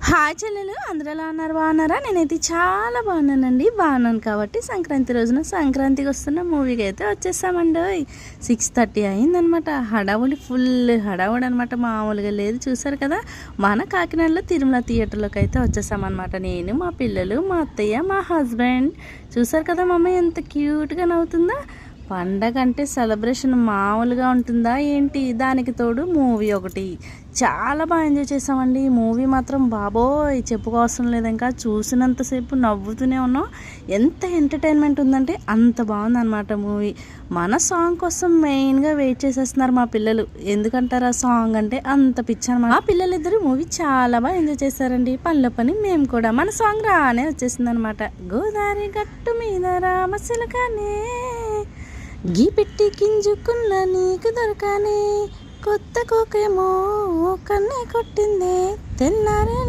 Hi చెల్లెలు, అందరూ ఎలా ఉన్నారు? బాగున్నారా? నేనైతే చాలా బాగున్నానండి. బాగున్నాను కాబట్టి సంక్రాంతి రోజున సంక్రాంతికి వస్తున్న మూవీకి అయితే వచ్చేసామండి. 6:30 అయిందనమాట. హడావుడి, ఫుల్ హడావుడి అనమాట, మామూలుగా లేదు. చూసారు కదా, మన కాకినాడలో తిరుమల థియేటర్లోకి అయితే వచ్చేసామన్నమాట. నేను, మా పిల్లలు, మా అత్తయ్య, మా హస్బెండ్. చూసారు కదా మా అమ్మాయి ఎంత క్యూట్గా నవ్వుతుందా. పండగ అంటే సెలబ్రేషన్ మామూలుగా ఉంటుందా ఏంటి? దానికి తోడు మూవీ ఒకటి. చాలా బాగా ఎంజాయ్ చేసామండి. మూవీ మాత్రం బాబోయ్ చెప్పుకోవసరం లేదు. ఇంకా చూసినంతసేపు నవ్వుతూనే ఉన్నాం. ఎంత ఎంటర్టైన్మెంట్ ఉందంటే అంత బాగుందన్నమాట మూవీ. మన సాంగ్ కోసం మెయిన్గా వెయిట్ చేసేస్తున్నారు మా పిల్లలు. ఎందుకంటారు ఆ సాంగ్ అంటే అంత పిచ్చి అనమాట. మా పిల్లలిద్దరూ మూవీ చాలా బాగా ఎంజాయ్ చేశారండి. పనిలో పని మేము కూడా. మన సాంగ్ రానే వచ్చేసింది అనమాట. గోదావరి గట్టు మీద రామశిలకనే గీ పెట్టి గింజుకున్న నీకు దొరకనే, కొత్త కోకేమో కన్నే కొట్టిందే తెల్లారే.